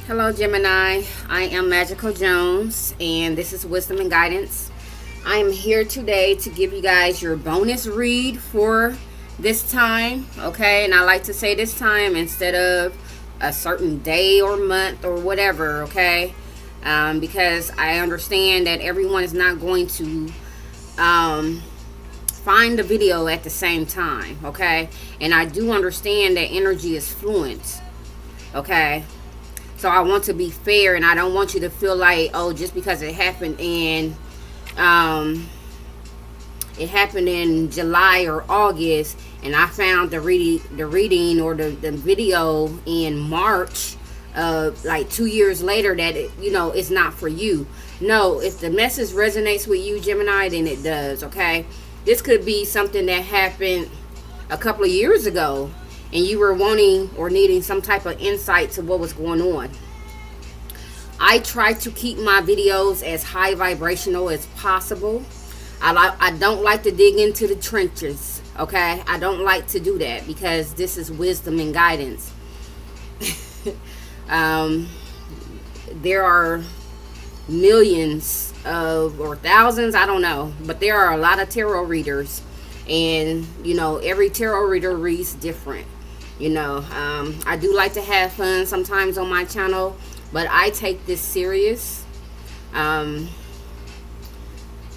Hello, Gemini. I am Magickal Jones, and this is Wisdom and Guidance. I am here today to give you guys your bonus read for this time, okay? And I like to say this time instead of a certain day or month or whatever, okay? Because I understand that everyone is not going to find the video at the same time, okay? And I do understand that energy is fluent, okay? So I want to be fair, and I don't want you to feel like, oh, just because it happened in July or August, and I found the reading or the video in March, like 2 years later, that it's not for you. No, if the message resonates with you, Gemini, then it does. Okay, this could be something that happened a couple of years ago, and you were wanting or needing some type of insight to what was going on. I try to keep my videos as high vibrational as possible. I don't like to dig into the trenches, okay? I don't like to do that because this is wisdom and guidance. There are millions or thousands, I don't know, but there are a lot of tarot readers, and every tarot reader reads different. I do like to have fun sometimes on my channel, but I take this serious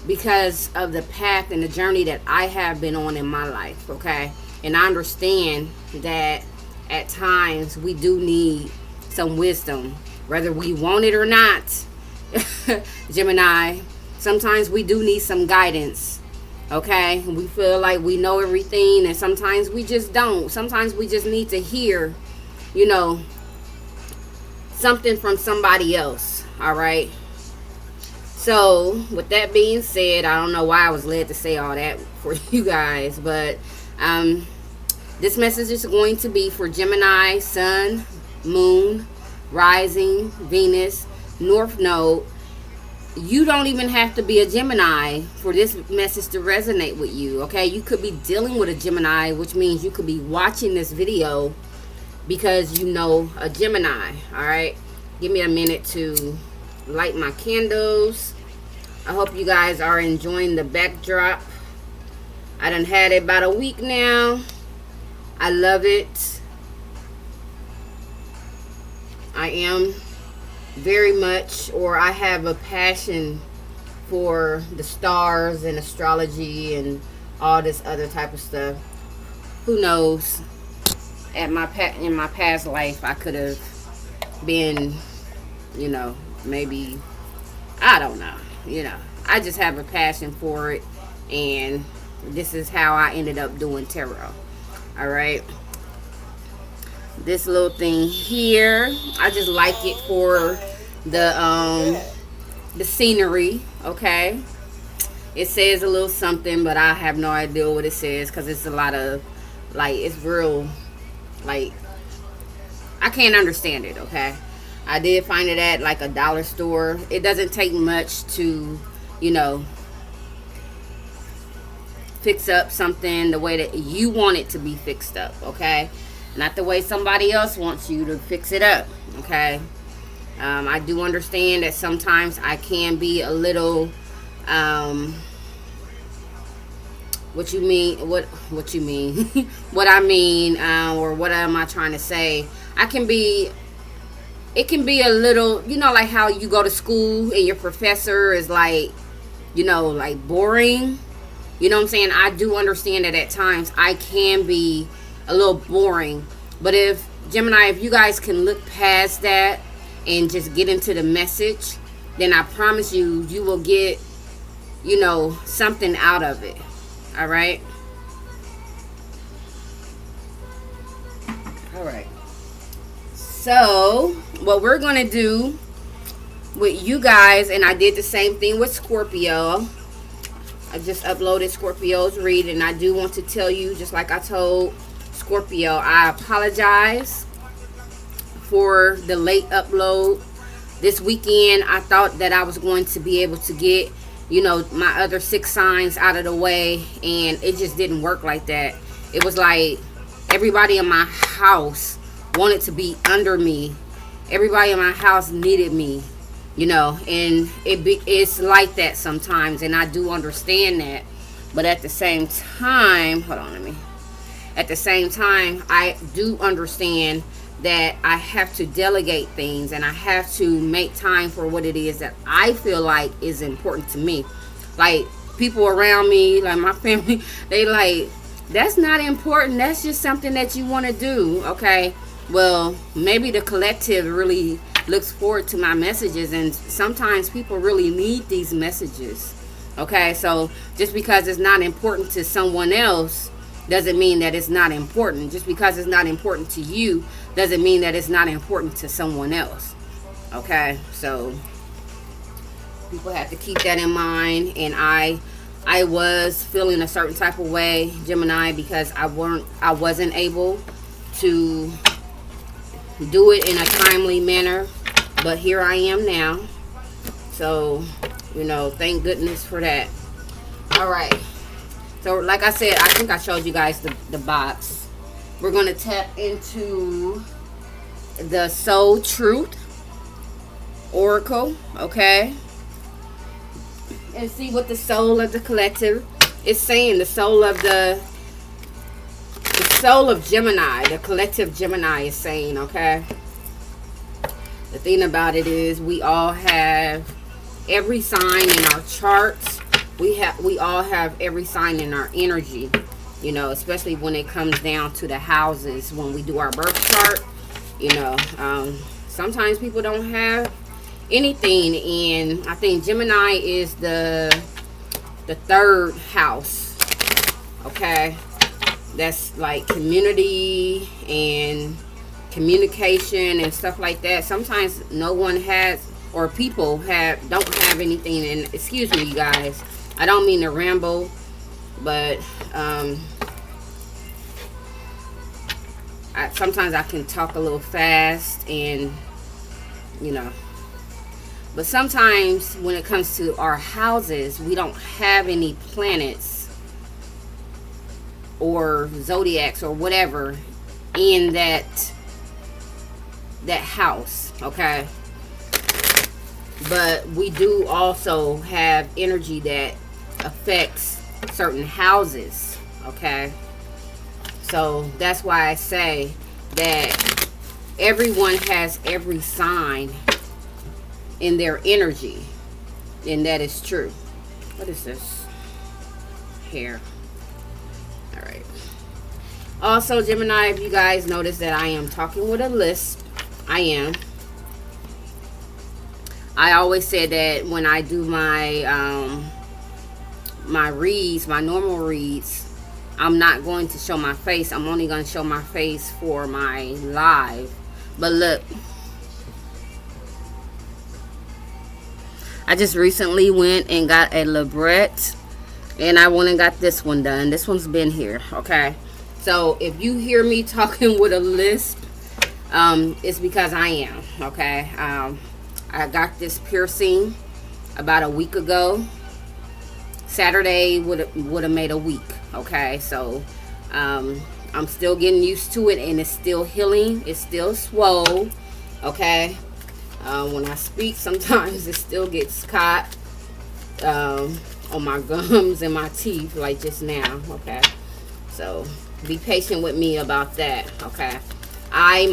because of the path and the journey that I have been on in my life, okay? And I understand that at times we do need some wisdom, whether we want it or not. Gemini, sometimes we do need some guidance. Okay, we feel like we know everything, and sometimes we just don't. Sometimes we just need to hear, something from somebody else. All right. So, with that being said, I don't know why I was led to say all that for you guys, but this message is going to be for Gemini, Sun, Moon, Rising, Venus, North Node. You don't even have to be a Gemini for this message to resonate with you, okay? You could be dealing with a Gemini, which means you could be watching this video because you know a Gemini, all right? Give me a minute to light my candles. I hope you guys are enjoying the backdrop. I done had it about a week now. I love it. I am very much, or I have a passion for the stars and astrology and all this other type of stuff. Who knows? In my past life, I could have been, maybe, I don't know. I just have a passion for it, and this is how I ended up doing tarot. All right. This little thing here, I just like it for the scenery, okay? It says a little something, but I have no idea what it says because it's a lot of, it's real, I can't understand it, okay? I did find it at a dollar store. It doesn't take much to, fix up something the way that you want it to be fixed up, okay? Not the way somebody else wants you to fix it up, okay? I do understand that sometimes I can be a little, what you mean, or what am I trying to say? It can be a little, like how you go to school and your professor is boring. You know what I'm saying? I do understand that at times I can be a little boring, but if you guys can look past that and just get into the message, then I promise you will get something out of it. All right. So what we're gonna do with you guys, and I did the same thing with Scorpio, I just uploaded Scorpio's read, and I do want to tell you, just like I told Scorpio, I apologize for the late upload. This weekend, I thought that I was going to be able to get, my other 6 signs out of the way, and it just didn't work like that. It was like everybody in my house wanted to be under me, everybody in my house needed me, you know, and it's like that sometimes, and I do understand that. But at the same time, hold on, at the same time, I do understand that I have to delegate things, and I have to make time for what it is that I feel like is important to me. Like, people around me, like my family, they like, that's not important. That's just something that you want to do. Okay. Well, maybe the collective really looks forward to my messages, and sometimes people really need these messages. Okay. So just because it's not important to someone else doesn't mean that it's not important. Just because it's not important to you doesn't mean that it's not important to someone else. Okay. So people have to keep that in mind. And I was feeling a certain type of way, Gemini, because I wasn't able to do it in a timely manner, but here I am now. So, you know, thank goodness for that. All right. So, like I said, I think I showed you guys the box. We're going to tap into the Soul Truth Oracle, okay? And see what the soul of the collective is saying. The soul of Gemini, the collective Gemini is saying, okay? The thing about it is, we all have every sign in our charts. We all have every sign in our energy, you know, especially when it comes down to the houses. When we do our birth chart, you know, sometimes people don't have anything. And I think Gemini is the third house, okay? That's like community and communication and stuff like that. Sometimes no one has, or people don't have anything. And excuse me, you guys, I don't mean to ramble, but sometimes I can talk a little fast, and you know. But sometimes when it comes to our houses, we don't have any planets or zodiacs or whatever in that house, okay? But we do also have energy that affects certain houses, okay? So that's why I say that everyone has every sign in their energy, and that is true. What is this here? All right. Also, Gemini, if you guys notice that I am talking with a lisp, I am. I always say that when I do my my reads, my normal reads, I'm not going to show my face. I'm only going to show my face for my live. But look, I just recently went and got a libret, and I went and got this one done. This one's been here, okay? So if you hear me talking with a lisp, it's because I am, okay? I got this piercing about a week ago. Saturday would have made a week, okay? So I'm still getting used to it, and it's still healing. It's still swole, okay? When I speak, sometimes it still gets caught on my gums and my teeth, like just now, okay? So be patient with me about that, okay? I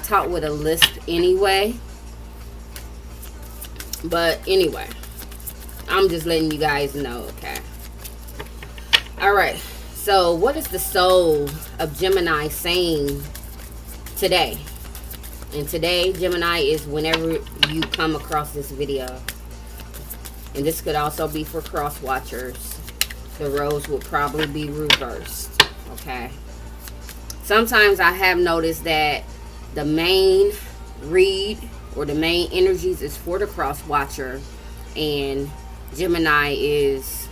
talk with a lisp anyway. But anyway, I'm just letting you guys know, okay? Alright, so what is the soul of Gemini saying today? And today, Gemini, is whenever you come across this video. And this could also be for cross watchers. The roles will probably be reversed, okay? Sometimes I have noticed that the main read or the main energies is for the cross watcher, and Gemini is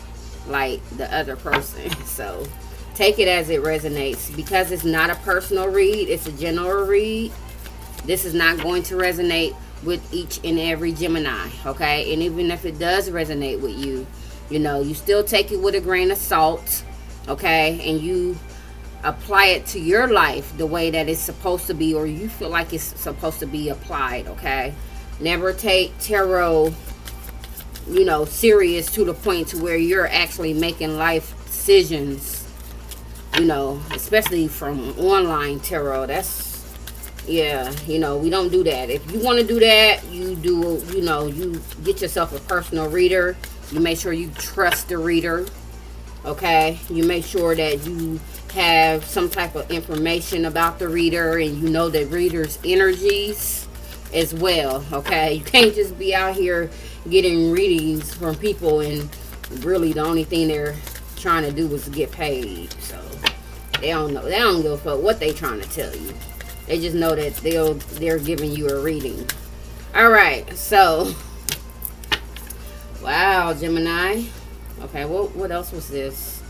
like the other person. So take it as it resonates. Because it's not a personal read, it's a general read. This is not going to resonate with each and every Gemini, okay? And even if it does resonate with you, you know, you still take it with a grain of salt, okay? And you apply it to your life the way that it's supposed to be, or you feel like it's supposed to be applied. Okay, never take tarot, serious to the point to where you're actually making life decisions, especially from online tarot. That's, yeah, we don't do that. If you want to do that, you do, you get yourself a personal reader. You make sure you trust the reader. Okay, you make sure that you have some type of information about the reader, and you know the reader's energies as well. Okay, you can't just be out here getting readings from people and really the only thing they're trying to do is get paid. So they don't know, they don't give a fuck what they trying to tell you. They just know that they're giving you a reading. All right, so wow, Gemini. Okay, what else was this?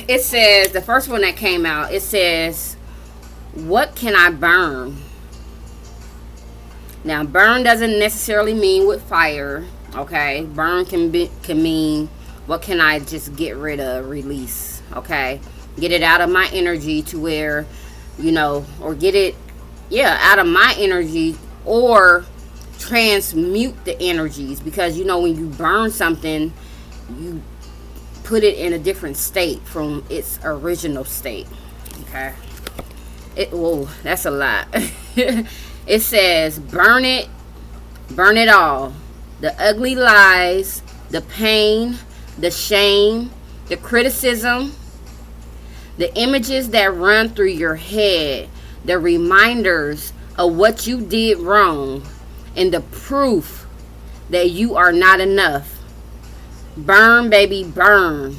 It says, the first one that came out, it says, what can I burn? Now, burn doesn't necessarily mean with fire, okay? Burn can mean, what can I just get rid of, release, okay? Get it out of my energy to where, or get it, out of my energy, or transmute the energies. Because, when you burn something, you put it in a different state from its original state. Okay. Whoa, that's a lot. It says, burn it all. The ugly lies, the pain, the shame, the criticism, the images that run through your head, the reminders of what you did wrong, and the proof that you are not enough. Burn, baby, burn.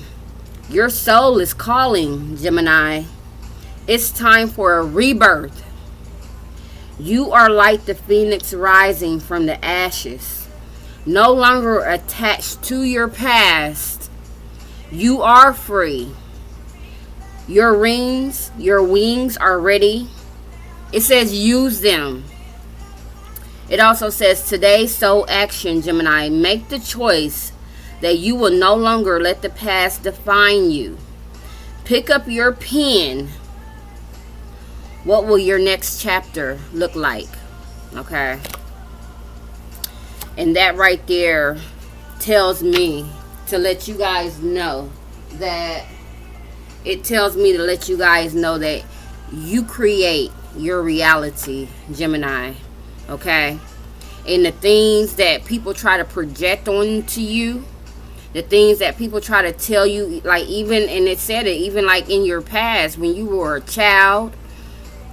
Your soul is calling, Gemini. It's time for a rebirth. You are like the phoenix rising from the ashes, no longer attached to your past. You are free. Your wings are ready. It says use them. It also says today's soul action, Gemini. Make the choice that you will no longer let the past define you. Pick up your pen. What will your next chapter look like? Okay. And that right there tells me to let you guys know that you create your reality, Gemini. Okay. And the things that people try to project onto you, the things that people try to tell you, like even, and it said it, even like in your past when you were a child,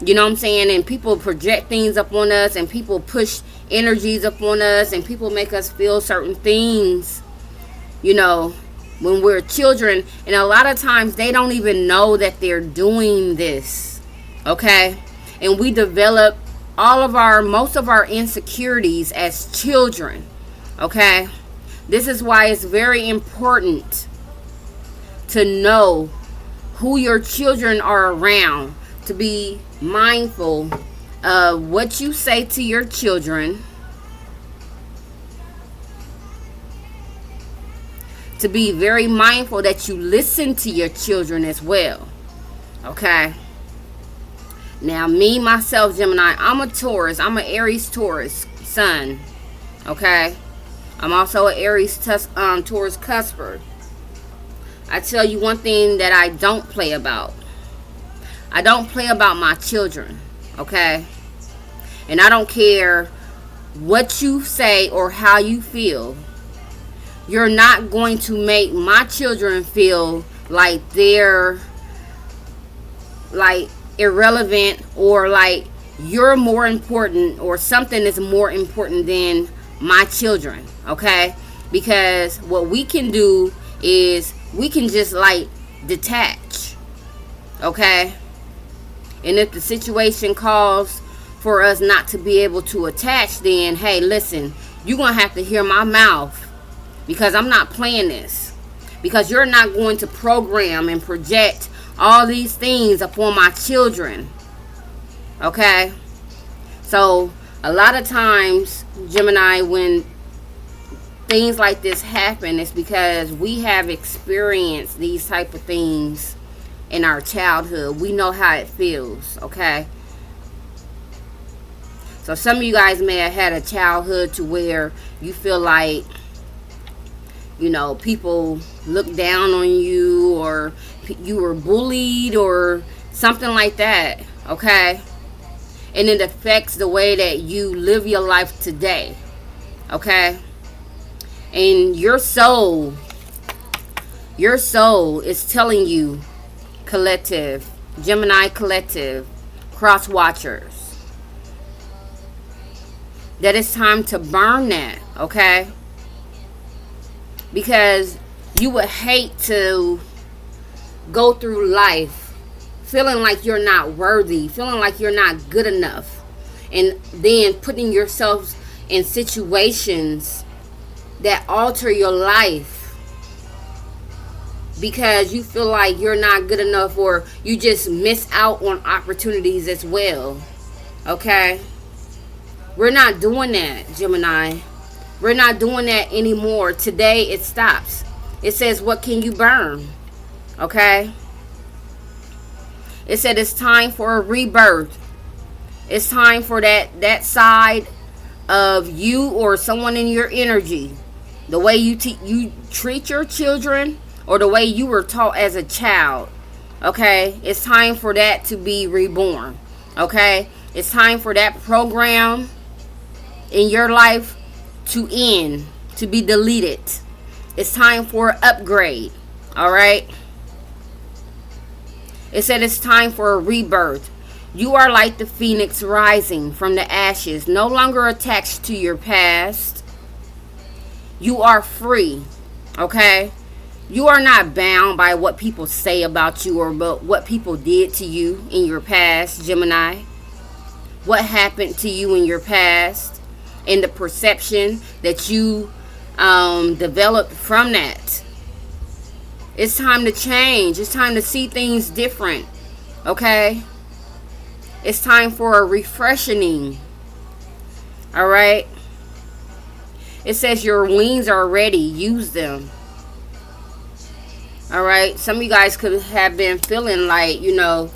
you know what I'm saying? And people project things up on us, and people push energies up on us, and people make us feel certain things, when we're children. And a lot of times they don't even know that they're doing this. Okay? And we develop most of our insecurities as children. Okay? This is why it's very important to know who your children are around, to be mindful of what you say to your children, to be very mindful that you listen to your children as well. Okay? Now, me, myself, Gemini, I'm a Taurus. I'm an Aries Taurus sun. Okay? I'm also an Aries Taurus cusper. I tell you one thing that I don't play about. I don't play about my children. Okay? And I don't care what you say or how you feel. You're not going to make my children feel like they're like irrelevant, or like you're more important, or something is more important than my children. Okay? Because what we can do is we can just like detach. Okay? And if the situation calls for us not to be able to attach, then hey, listen, you're going to have to hear my mouth, because I'm not playing this. Because you're not going to program and project all these things upon my children. Okay? So a lot of times, Gemini, when things like this happen is because we have experienced these type of things in our childhood. We know how it feels, okay? So some of you guys may have had a childhood to where you feel like, you know, people look down on you, or you were bullied or something like that, okay? And it affects the way that you live your life today, okay? And your soul is telling you, collective, Gemini collective, cross watchers, that it's time to burn that, okay? Because you would hate to go through life feeling like you're not worthy, feeling like you're not good enough, and then putting yourself in situations that alter your life because you feel like you're not good enough, or you just miss out on opportunities as well, okay? We're not doing that, Gemini. We're not doing that anymore. Today it stops. It says, what can you burn? Okay? It said it's time for a rebirth. It's time for that side of you or someone in your energy. The way you treat your children, or the way you were taught as a child. Okay? It's time for that to be reborn. Okay? It's time for that program in your life to end, to be deleted. It's time for an upgrade. All right? It said it's time for a rebirth. You are like the phoenix rising from the ashes, no longer attached to your past. You are free. Okay? You are not bound by what people say about you, or about what people did to you in your past, Gemini. What happened to you in your past, and the perception that you developed from that. It's time to change. It's time to see things different. Okay? It's time for a refreshing. All right? It says your wings are ready. Use them. All right? Some of you guys could have been feeling like, you know,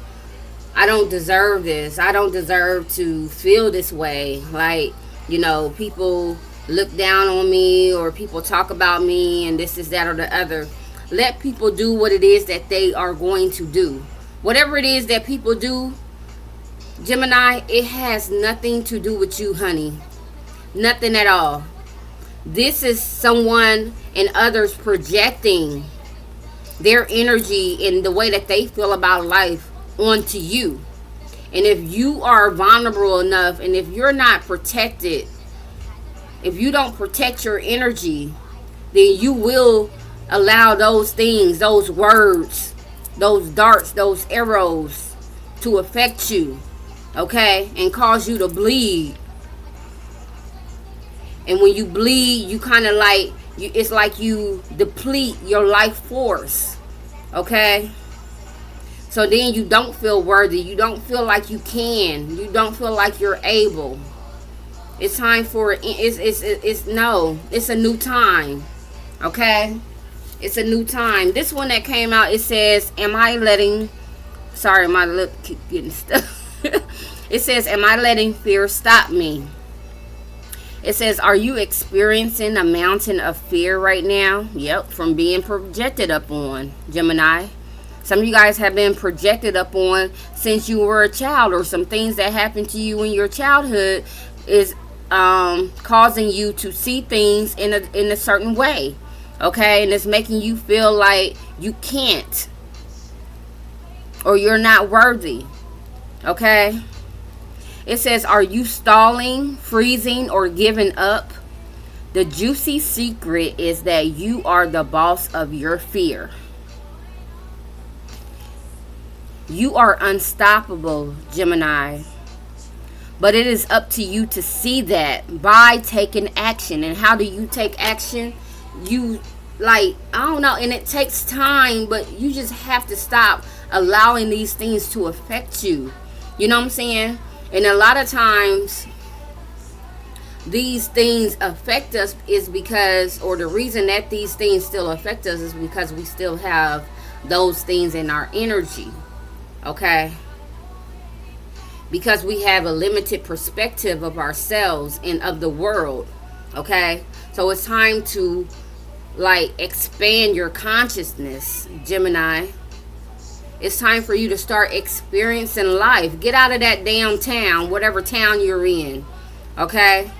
I don't deserve this. I don't deserve to feel this way. Like, you know, people look down on me, or people talk about me, and this is that or the other. Let people do what it is that they are going to do. Whatever it is that people do, Gemini, it has nothing to do with you, honey. Nothing at all. This is someone and others projecting their energy and the way that they feel about life onto you. And if you are vulnerable enough, and if you're not protected, if you don't protect your energy, then you will allow those things, those words, those darts, those arrows to affect you, okay, and cause you to bleed. And when you bleed, you kind of like, it's like you deplete your life force, okay? So then you don't feel worthy. You don't feel like you can. You don't feel like you're able. It's time for it's a new time. Okay? It's a new time. This one that came out, it says, sorry, my lip keep getting stuck. It says, am I letting fear stop me? It says, are you experiencing a mountain of fear right now? Yep, from being projected upon, Gemini. Some of you guys have been projected upon since you were a child, or some things that happened to you in your childhood is causing you to see things in a certain way, okay? And it's making you feel like you can't, or you're not worthy, okay? It says, are you stalling, freezing, or giving up? The juicy secret is that you are the boss of your fear. You are unstoppable, Gemini. But it is up to you to see that by taking action. And how do you take action? You, I don't know, and it takes time, but you just have to stop allowing these things to affect you. You know what I'm saying? And a lot of times, these things affect us is because, or the reason that these things still affect us is because we still have those things in our energy. Okay? Because we have a limited perspective of ourselves and of the world. Okay? So it's time to like expand your consciousness, Gemini. It's time for you to start experiencing life. Get out of that damn town, whatever town you're in. Okay?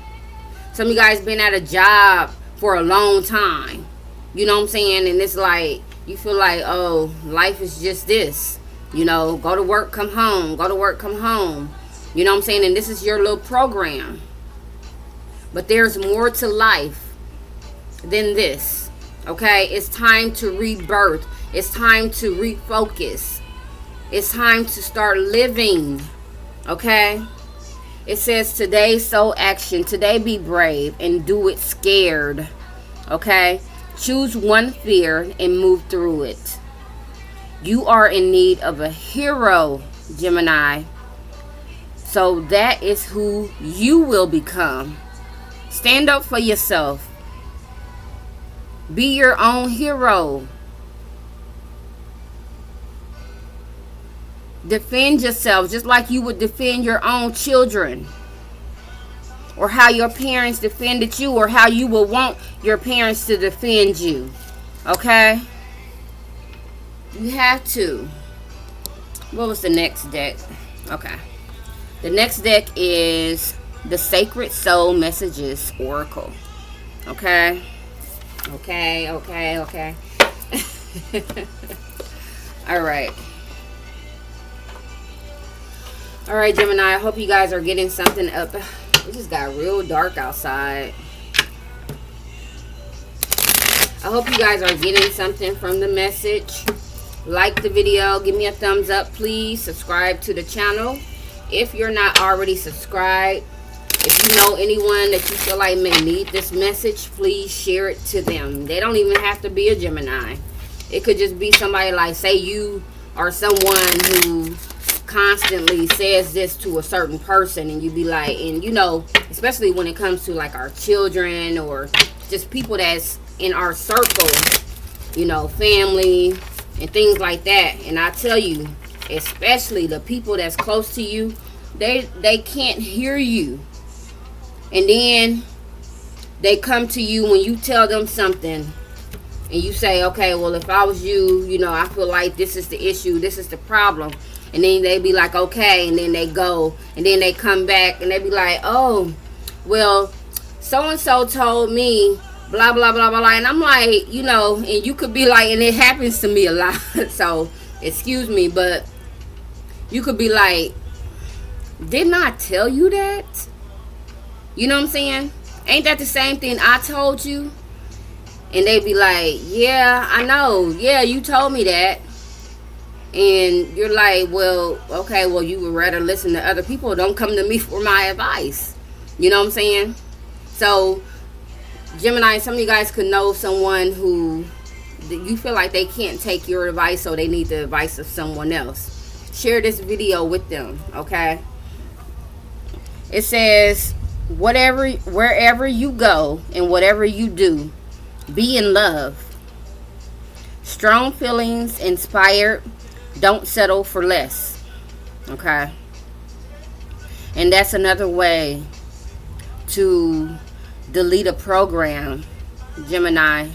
Some of you guys been at a job for a long time. You know what I'm saying? And it's like, you feel like, oh, life is just this. You know, go to work, come home. Go to work, come home. You know what I'm saying? And this is your little program. But there's more to life than this. Okay? It's time to rebirth. It's time to refocus. It's time to start living. Okay? It says, today sow action. Today be brave and do it scared. Okay? Choose one fear and move through it. You are in need of a hero, Gemini. So that is who you will become. Stand up for yourself. Be your own hero. Defend yourself just like you would defend your own children. Or how your parents defended you, or how you will want your parents to defend you. Okay? You have to. What was the next deck? Okay. The next deck is the Sacred Soul Messages Oracle. Okay? Okay. Alright. Alright, Gemini, I hope you guys are getting something up. It just got real dark outside. I hope you guys are getting something from the message. Like the video. Give me a thumbs up, please. Subscribe to the channel if you're not already subscribed. If you know anyone that you feel like may need this message, please share it to them. They don't even have to be a Gemini. It could just be somebody like, say you are someone who constantly says this to a certain person, and you be like, and you know, especially when it comes to like our children or just people that's in our circle, you know, family and things like that. And I tell you, especially the people that's close to you, they can't hear you, and then they come to you when you tell them something and you say, okay, well, if I was you, you know, I feel like this is the issue, this is the problem. And then they be like, okay, and then they go, and then they come back, and they be like, oh, well, so-and-so told me, blah, blah, blah, blah, blah. And I'm like, you know, and you could be like, and it happens to me a lot, so excuse me, but you could be like, didn't I tell you that? You know what I'm saying? Ain't that the same thing I told you? And they be like, yeah, I know. Yeah, you told me that. And you're like, well, okay, well, you would rather listen to other people. Don't come to me for my advice. You know what I'm saying? So, Gemini, some of you guys could know someone who you feel like they can't take your advice, so they need the advice of someone else. Share this video with them, okay? It says, wherever you go and whatever you do, be in love. Strong feelings inspired. Don't settle for less. Okay? And that's another way to delete a program, Gemini,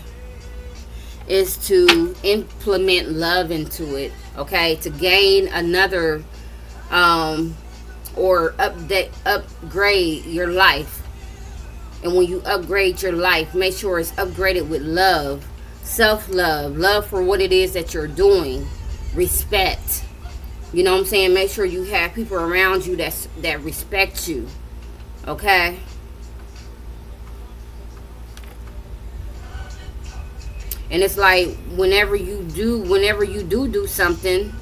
is to implement love into it. Okay? To gain another or upgrade your life. And when you upgrade your life, make sure it's upgraded with love, self-love, love for what it is that you're doing, respect. You know what I'm saying? Make sure you have people around you that respect you. Okay? And it's like whenever you do something,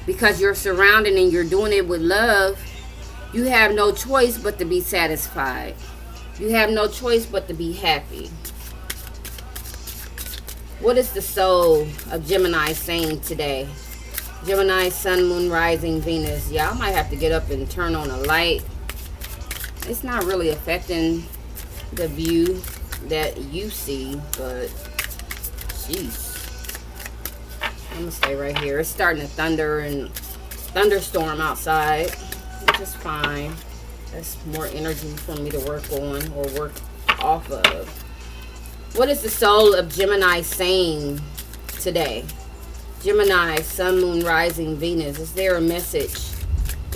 because you're surrounded and you're doing it with love, you have no choice but to be satisfied. You have no choice but to be happy. What is the soul of Gemini saying today? Gemini, Sun, Moon, Rising, Venus. Yeah, I might have to get up and turn on a light. It's not really affecting the view that you see, but jeez. I'm gonna stay right here. It's starting to thunder and thunderstorm outside, which is fine. That's more energy for me to work on or work off of. What is the soul of Gemini saying today? Gemini, Sun, Moon, Rising, Venus. Is there a message?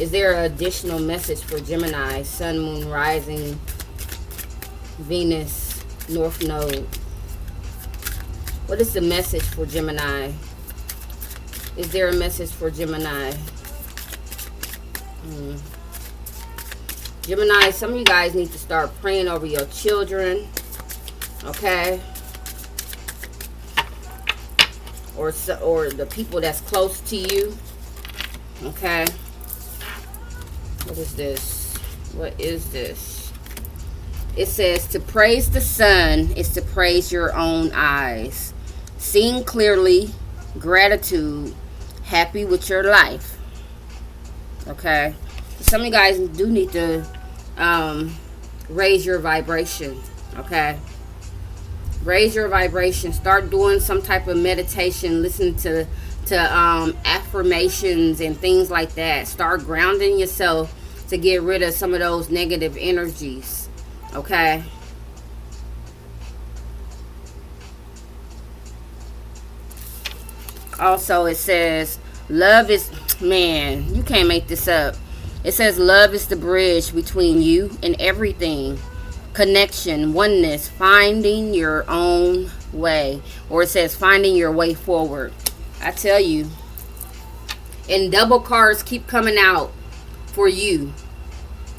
Is there an additional message for Gemini, Sun, Moon, Rising, Venus, North Node? What is the message for Gemini? Is there a message for Gemini? Gemini, some of you guys need to start praying over your children. Okay? Or the people that's close to you. Okay? What is this? What is this? It says to praise the sun is to praise your own eyes. Seeing clearly, gratitude, happy with your life. Okay? Some of you guys do need to raise your vibration. Okay? Raise your vibration. Start doing some type of meditation. Listen to affirmations and things like that. Start grounding yourself to get rid of some of those negative energies. Okay? Also, it says love is, man, you can't make this up. It says love is the bridge between you and everything. Connection, oneness, finding your own way. Or it says finding your way forward. I tell you. And double cards keep coming out for you,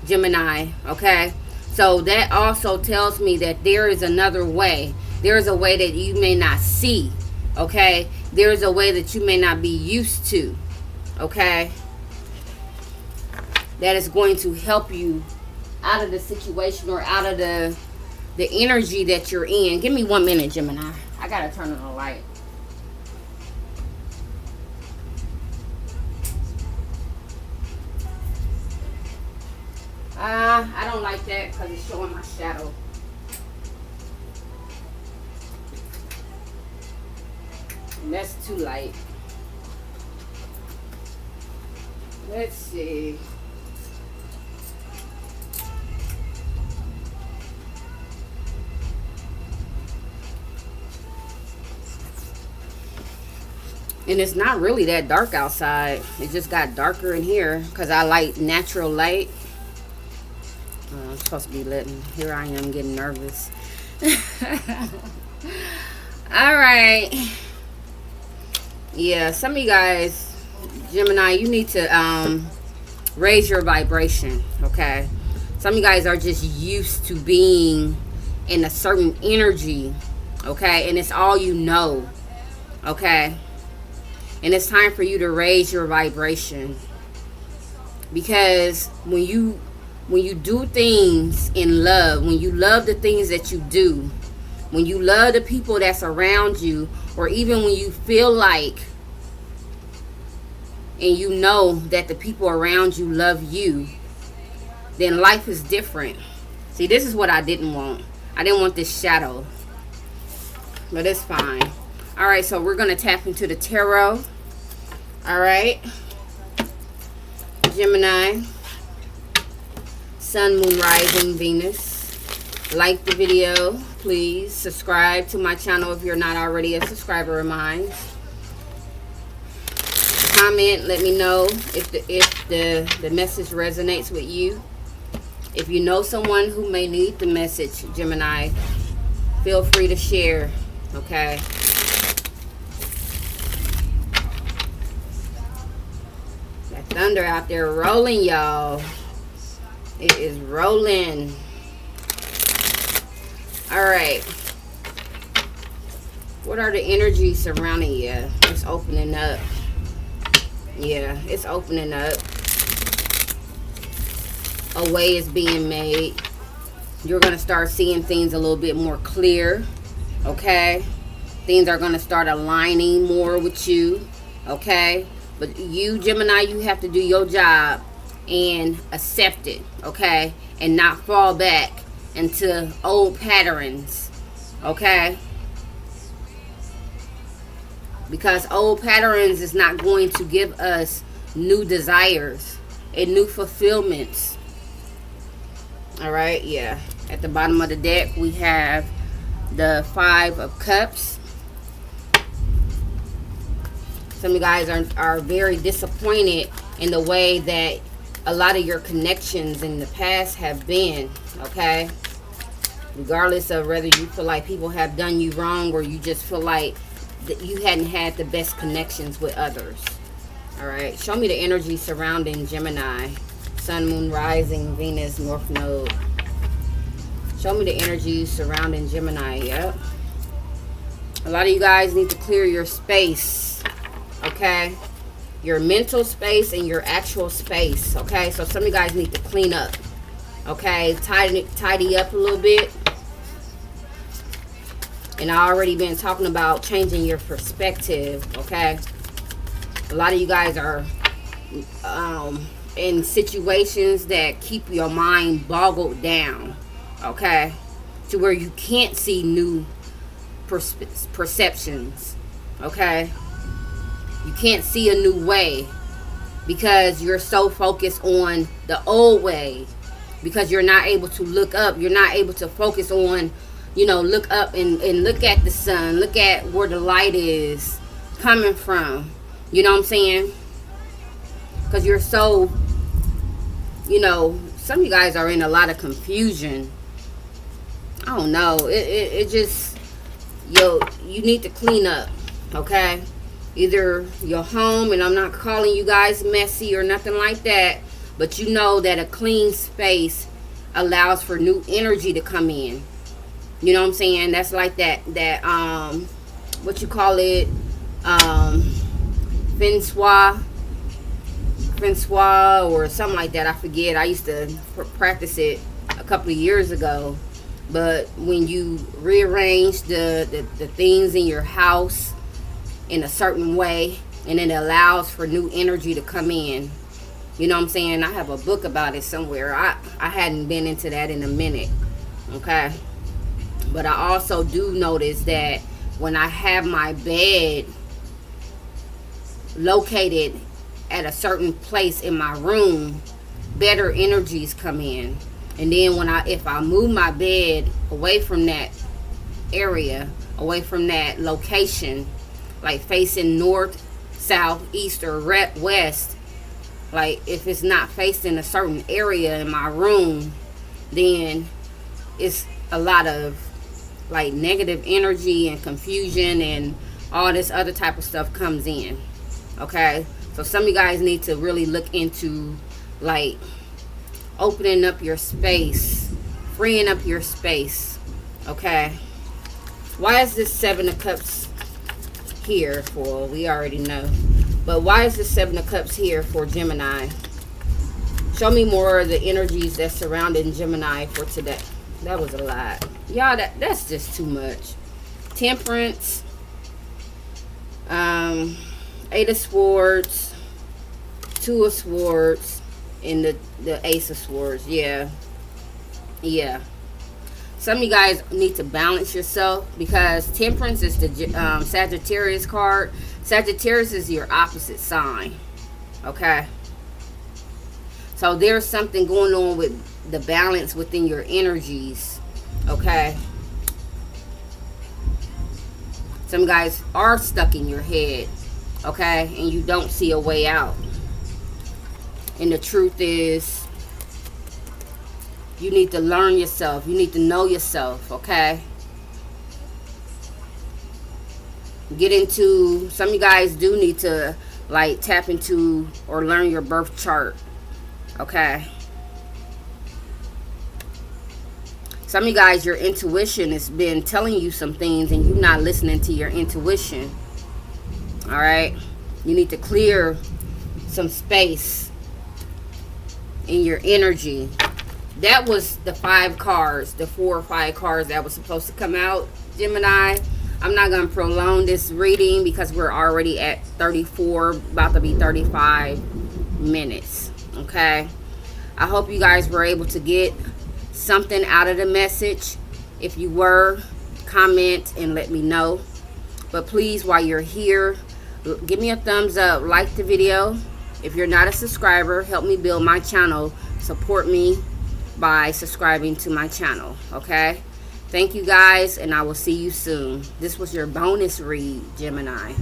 Gemini. Okay? So that also tells me that there is another way. There is a way that you may not see. Okay? There is a way that you may not be used to. Okay? That is going to help you out of the situation or out of the energy that you're in. Give me 1 minute, Gemini. I gotta turn on the light. I don't like that because it's showing my shadow. And that's too light. Let's see. And it's not really that dark outside. It just got darker in here because I like natural light. I'm supposed to be letting, here I am getting nervous. Alright. Yeah, some of you guys, Gemini, you need to raise your vibration, okay? Some of you guys are just used to being in a certain energy, okay? And it's all you know, okay? And it's time for you to raise your vibration. Because when you do things in love, when you love the things that you do, when you love the people that's around you, or even when you feel like and you know that the people around you love you, then life is different. See, this is what I didn't want. I didn't want this shadow. But it's fine. Alright, so we're going to tap into the tarot. Alright. Gemini. Sun, Moon, Rising, Venus. Like the video. Please subscribe to my channel if you're not already a subscriber of mine. Comment. Let me know if the message resonates with you. If you know someone who may need the message, Gemini, feel free to share. Okay. That thunder out there rolling, y'all. It is rolling. Alright. What are the energies surrounding you? It's opening up. Yeah, it's opening up. A way is being made. You're going to start seeing things a little bit more clear. Okay? Things are going to start aligning more with you. Okay? But you, Gemini, you have to do your job and accept it, okay? And not fall back into old patterns, okay? Because old patterns is not going to give us new desires and new fulfillments. All right, yeah. At the bottom of the deck, we have the 5 of Cups. Some of you guys are very disappointed in the way that a lot of your connections in the past have been, okay? Regardless of whether you feel like people have done you wrong or you just feel like that you hadn't had the best connections with others. All right, show me the energy surrounding Gemini. Sun, Moon, Rising, Venus, North Node. Show me the energy surrounding Gemini. Yep. A lot of you guys need to clear your space, okay? Your mental space and your actual space, okay? So some of you guys need to clean up, okay? Tidy up a little bit. And I already been talking about changing your perspective, okay? A lot of you guys are in situations that keep your mind boggled down, okay? To where you can't see new perceptions, okay? You can't see a new way because you're so focused on the old way, because you're not able to look up. You're not able to focus on, you know, look up and look at the sun, look at where the light is coming from. You know what I'm saying? Because you're so, you know, some of you guys are in a lot of confusion. I don't know. It just, you need to clean up, okay? Either your home, and I'm not calling you guys messy or nothing like that, but you know that a clean space allows for new energy to come in. You know what I'm saying? That's like that what you call it, Feng Shui or something like that. I forget. I used to practice it a couple of years ago. But when you rearrange the things in your house in a certain way, and it allows for new energy to come in. You know what I'm saying? I have a book about it somewhere. I hadn't been into that in a minute. Okay. But I also do notice that when I have my bed located at a certain place in my room, better energies come in. And then if I move my bed away from that area, away from that location, like facing north, south, east, or west, like if it's not facing a certain area in my room, then it's a lot of like negative energy and confusion and all this other type of stuff comes in. Okay, so some of you guys need to really look into like opening up your space, freeing up your space. Okay, why is this 7 of Cups here for? We already know, but why is this 7 of Cups here for Gemini? Show me more of the energies that's surrounding Gemini for today. That was a lot, y'all. That's just too much. Temperance, 8 of Swords, 2 of Swords, and the Ace of Swords. Yeah. Some of you guys need to balance yourself, because Temperance is the Sagittarius card. Sagittarius is your opposite sign. Okay. So there's something going on with the balance within your energies. Okay. Some guys are stuck in your head. Okay. And you don't see a way out. And the truth is, you need to learn yourself. You need to know yourself. Okay. Some of you guys do need to like tap into or learn your birth chart. Okay. Some of you guys, your intuition has been telling you some things and you're not listening to your intuition. All right. You need to clear some space in your energy. That was the 5 cards, the 4 or 5 cards that was supposed to come out, Gemini. I'm not going to prolong this reading because we're already at 34, about to be 35 minutes. Okay. I hope you guys were able to get something out of the message. If you were, comment and let me know. But please, while you're here, give me a thumbs up, like the video. If you're not a subscriber, help me build my channel. Support me by subscribing to my channel, okay? Thank you guys, and I will see you soon. This was your bonus read, Gemini.